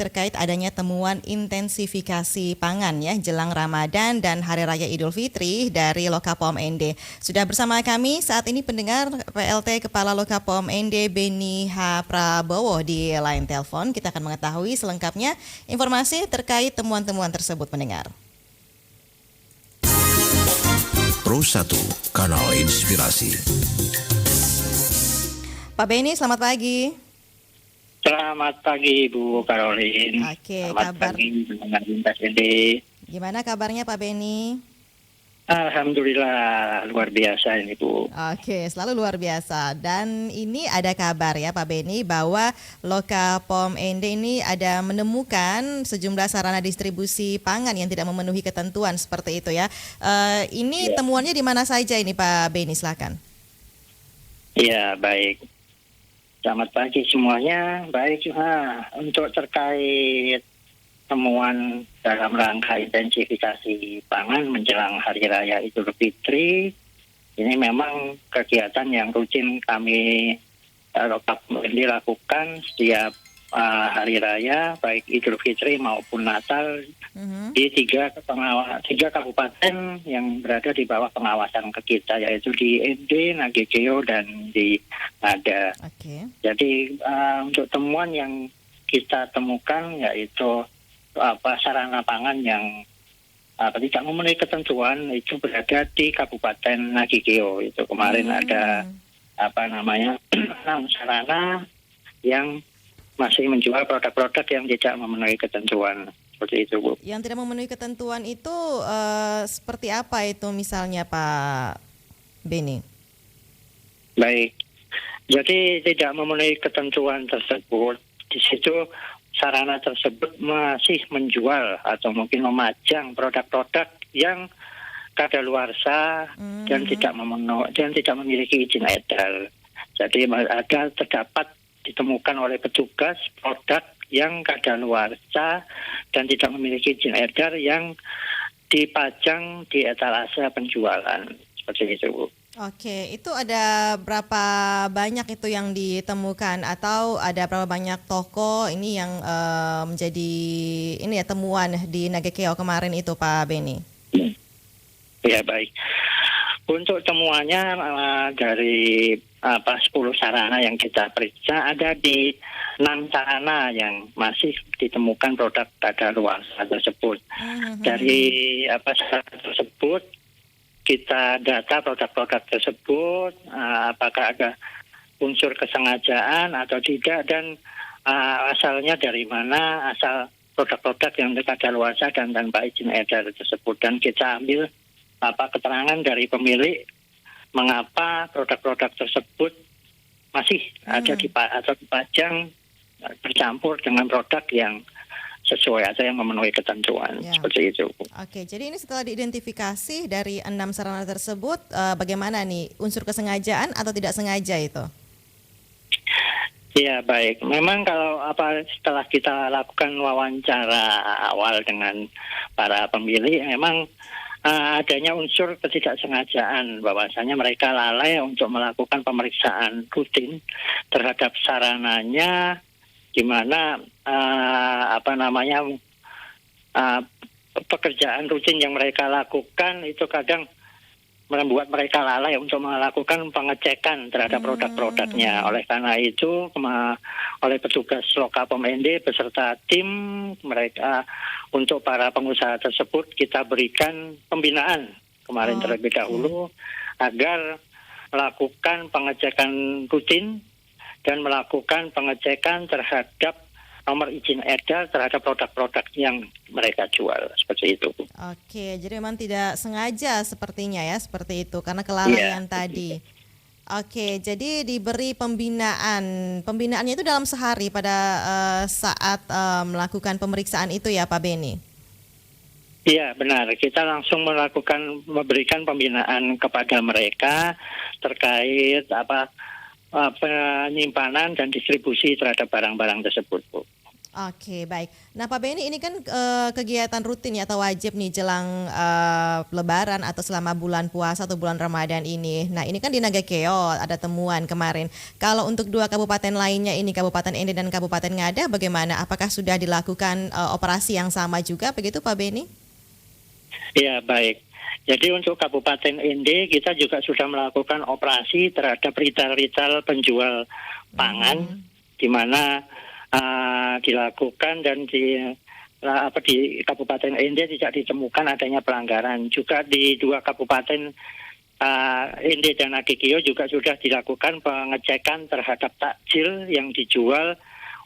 terkait adanya temuan intensifikasi pangan ya jelang Ramadan dan Hari Raya Idul Fitri dari Lokapom ND. Sudah bersama kami saat ini pendengar PLT Kepala Lokapom ND Beni H. Prabowo di line telepon. Kita akan mengetahui selengkapnya informasi terkait temuan-temuan tersebut pendengar. Pro 1, Kanal Inspirasi. Pak Beni, selamat pagi. Selamat pagi Bu Caroline. Oke, Selamat kabar. pagi dengan Lintas ND. Gimana kabarnya Pak Beni? Alhamdulillah luar biasa ini Bu. Oke, selalu luar biasa. Dan ini ada kabar ya Pak Beni bahwa Lokapom ND ini ada menemukan sejumlah sarana distribusi pangan yang tidak memenuhi ketentuan seperti itu ya. Ini temuannya di mana saja ini Pak Beni, silakan. Ya baik. Selamat pagi semuanya. Baik untuk terkait temuan dalam rangka intensifikasi pangan menjelang Hari Raya Idul Fitri, ini memang kegiatan yang rutin kami Lokapom lakukan setiap Hari Raya, baik Idul Fitri maupun Natal, di tiga kabupaten yang berada di bawah pengawasan kita, yaitu di ND, Nagekeo, dan di Ngada. Oke. Jadi untuk temuan yang kita temukan yaitu sarana pangan yang tidak memenuhi ketentuan itu berada di Kabupaten Nagekeo. Itu kemarin ada 6 sarana yang masih menjual produk-produk yang tidak memenuhi ketentuan. Seperti itu Bu. Yang tidak memenuhi ketentuan itu seperti apa itu misalnya Pak Beni? Baik. Jadi tidak memenuhi ketentuan tersebut, di situ sarana tersebut masih menjual atau mungkin memajang produk-produk yang kadaluarsa dan tidak memiliki izin edar. Jadi terdapat ditemukan oleh petugas produk yang kadaluarsa dan tidak memiliki izin edar yang dipajang di etalase penjualan. Seperti itu Bu. Oke, itu ada berapa banyak itu yang ditemukan atau ada berapa banyak toko ini yang menjadi ini ya temuan di Nagekeo kemarin itu Pak Beni? Ya baik. Untuk temuannya dari 10 sarana yang kita periksa, ada di 6 sarana yang masih ditemukan produk kadaluarsa tersebut. Dari sarana tersebut kita data produk-produk tersebut, apakah ada unsur kesengajaan atau tidak, dan asalnya dari mana, asal produk-produk yang kadaluarsa dan tanpa izin edar tersebut. Dan kita ambil keterangan dari pemilik mengapa produk-produk tersebut masih ada atau dipajang bercampur dengan produk yang sesuai atau yang memenuhi ketentuan. Seperti itu. Oke, jadi ini setelah diidentifikasi dari 6 sarana tersebut, bagaimana nih unsur kesengajaan atau tidak sengaja itu? Ya baik, memang kalau setelah kita lakukan wawancara awal dengan para pemilik, memang adanya unsur ketidaksengajaan, bahwasanya mereka lalai untuk melakukan pemeriksaan rutin terhadap sarananya, di mana pekerjaan rutin yang mereka lakukan itu kadang membuat mereka lalai untuk melakukan pengecekan terhadap produk-produknya. Oleh karena itu, oleh petugas Lokapom ND beserta tim mereka untuk para pengusaha tersebut kita berikan pembinaan kemarin terlebih dahulu agar melakukan pengecekan rutin dan melakukan pengecekan terhadap nomor izin edar terhadap produk-produk yang mereka jual. Seperti itu. Oke, jadi memang tidak sengaja sepertinya ya, seperti itu, karena kelalaian tadi. Oke, jadi diberi pembinaan. Pembinaannya itu dalam sehari pada saat melakukan pemeriksaan itu ya Pak Beni? Iya benar, kita langsung memberikan pembinaan kepada mereka terkait penyimpanan dan distribusi terhadap barang-barang tersebut Bu. Oke, baik. Nah, Pak Beni, ini kan kegiatan rutin ya atau wajib nih jelang Lebaran atau selama bulan puasa atau bulan Ramadan ini. Nah, ini kan di Nagakeo ada temuan kemarin. Kalau untuk dua kabupaten lainnya ini, Kabupaten Ende dan Kabupaten Ngada, bagaimana? Apakah sudah dilakukan operasi yang sama juga begitu, Pak Beni? Ya, baik. Jadi untuk Kabupaten Ende kita juga sudah melakukan operasi terhadap retail-retail penjual pangan, di mana dilakukan dan di Kabupaten Ende tidak ditemukan adanya pelanggaran. Juga di dua Kabupaten Ende dan Nagakeo juga sudah dilakukan pengecekan terhadap takjil yang dijual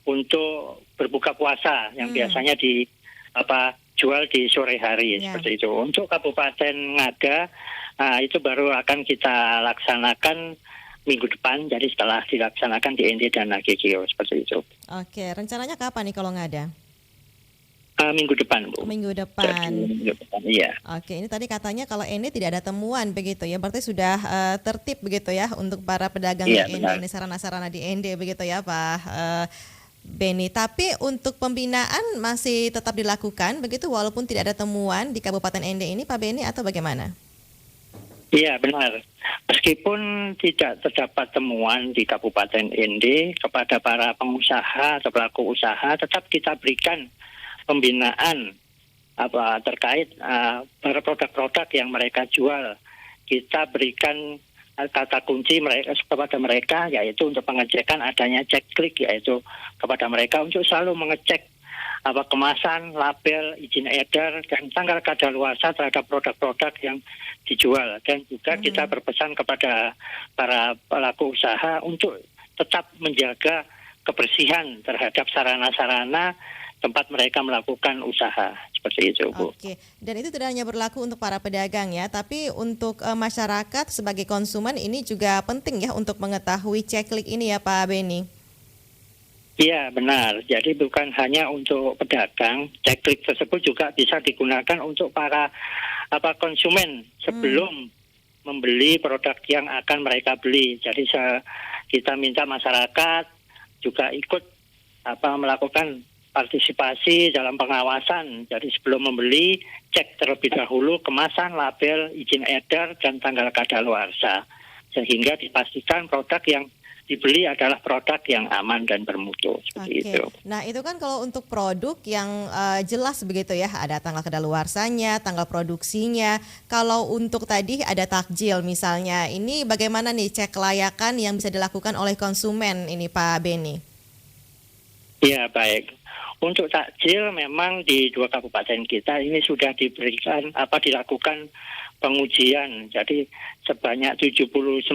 untuk berbuka puasa yang biasanya jual di sore hari seperti itu. Untuk Kabupaten Ngada itu baru akan kita laksanakan minggu depan, jadi setelah dilaksanakan di Ende dan Nagakeo seperti itu. Oke, rencananya kapan nih kalau nggak ada? Minggu depan, Bu. Minggu depan. Minggu depan, iya. Oke, ini tadi katanya kalau Ende tidak ada temuan begitu ya, berarti sudah tertib begitu ya untuk para pedagang di Ende, ini sarana-sarana di Ende begitu ya, Pak Beni. Tapi untuk pembinaan masih tetap dilakukan begitu walaupun tidak ada temuan di Kabupaten Ende ini, Pak Beni, atau bagaimana? Iya, benar. Meskipun tidak terdapat temuan di Kabupaten Ende kepada para pengusaha atau pelaku usaha, tetap kita berikan pembinaan terkait para produk-produk yang mereka jual. Kita berikan kata kunci kepada mereka, yaitu untuk pengecekan adanya cek klik, yaitu kepada mereka untuk selalu mengecek kemasan, label, izin edar, dan tanggal kadaluarsa terhadap produk-produk yang dijual. Dan juga kita berpesan kepada para pelaku usaha untuk tetap menjaga kebersihan terhadap sarana-sarana tempat mereka melakukan usaha seperti itu, Bu. Oke, dan itu tidak hanya berlaku untuk para pedagang ya, tapi untuk masyarakat sebagai konsumen ini juga penting ya untuk mengetahui ceklik ini ya, Pak Beni. Iya, benar. Jadi bukan hanya untuk pedagang, ceklik tersebut juga bisa digunakan untuk para konsumen sebelum membeli produk yang akan mereka beli. Jadi kita minta masyarakat juga ikut melakukan partisipasi dalam pengawasan. Jadi sebelum membeli, cek terlebih dahulu kemasan, label, izin edar, dan tanggal kadaluarsa. Sehingga dipastikan produk yang dibeli adalah produk yang aman dan bermutu. Seperti itu. Nah, itu kan kalau untuk produk yang jelas begitu ya, ada tanggal kadaluarsanya, tanggal produksinya. Kalau untuk tadi ada takjil misalnya, ini bagaimana nih cek kelayakan yang bisa dilakukan oleh konsumen ini, Pak Beni? Ya, baik. Untuk takjil memang di dua kabupaten kita ini sudah dilakukan pengujian. Jadi sebanyak 79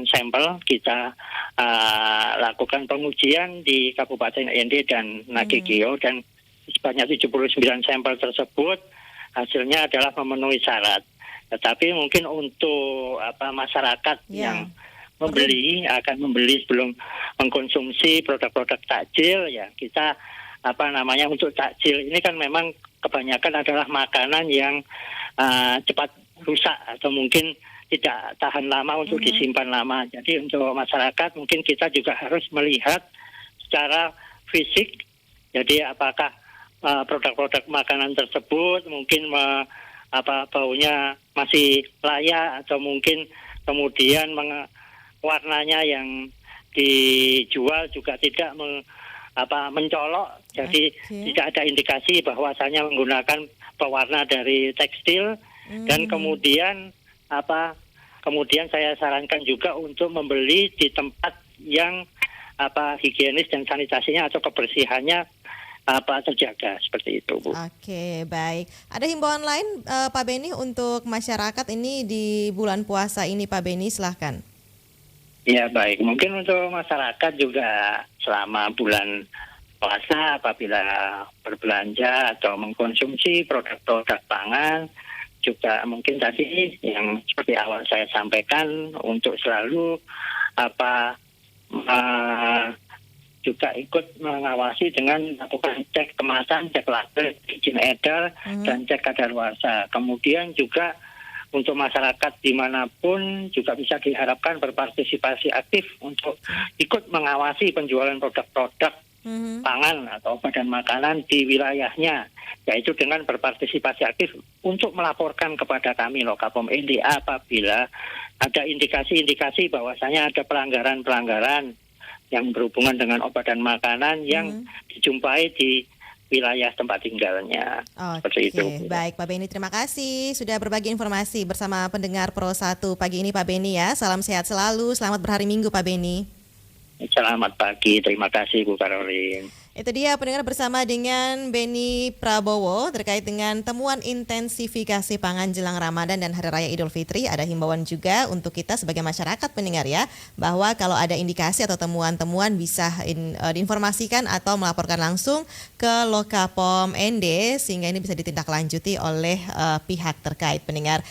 sampel kita lakukan pengujian di Kabupaten Ende dan Nagakeo, dan sebanyak 79 sampel tersebut hasilnya adalah memenuhi syarat. Tetapi mungkin untuk masyarakat yang akan membeli sebelum mengkonsumsi produk-produk takjil, ya kita untuk takjil ini kan memang kebanyakan adalah makanan yang cepat rusak atau mungkin tidak tahan lama untuk disimpan lama. Jadi untuk masyarakat mungkin kita juga harus melihat secara fisik. Jadi apakah produk-produk makanan tersebut mungkin baunya masih layak, atau mungkin kemudian warnanya yang dijual juga tidak mencolok. Jadi tidak ada indikasi bahwasanya menggunakan pewarna dari tekstil. Dan kemudian saya sarankan juga untuk membeli di tempat yang higienis dan sanitasinya atau kebersihannya terjaga, seperti itu, Bu. Oke, baik. Ada himbauan lain Pak Beni untuk masyarakat ini di bulan puasa ini, Pak Beni, silahkan. Ya, baik. Mungkin untuk masyarakat juga selama bulan puasa apabila berbelanja atau mengkonsumsi produk-produk pangan, juga mungkin tadi yang seperti awal saya sampaikan untuk selalu juga ikut mengawasi dengan melakukan cek kemasan, cek label, izin edar, dan cek kadaluarsa. Kemudian juga untuk masyarakat dimanapun juga bisa diharapkan berpartisipasi aktif untuk ikut mengawasi penjualan produk-produk pangan atau badan makanan di wilayahnya, yaitu dengan berpartisipasi aktif untuk melaporkan kepada kami Lokapom ND apabila ada indikasi-indikasi bahwasanya ada pelanggaran-pelanggaran yang berhubungan dengan obat dan makanan yang dijumpai di wilayah tempat tinggalnya. Seperti itu. Baik Pak Beni, terima kasih sudah berbagi informasi bersama pendengar Pro 1 pagi ini Pak Beni ya. Salam sehat selalu, selamat berhari Minggu Pak Beni. Selamat pagi, terima kasih Bu Karolin. Itu dia pendengar bersama dengan Beni Prabowo terkait dengan temuan intensifikasi pangan jelang Ramadan dan Hari Raya Idul Fitri. Ada himbauan juga untuk kita sebagai masyarakat pendengar ya, bahwa kalau ada indikasi atau temuan-temuan bisa diinformasikan atau melaporkan langsung ke Lokapom ND sehingga ini bisa ditindaklanjuti oleh pihak terkait pendengar.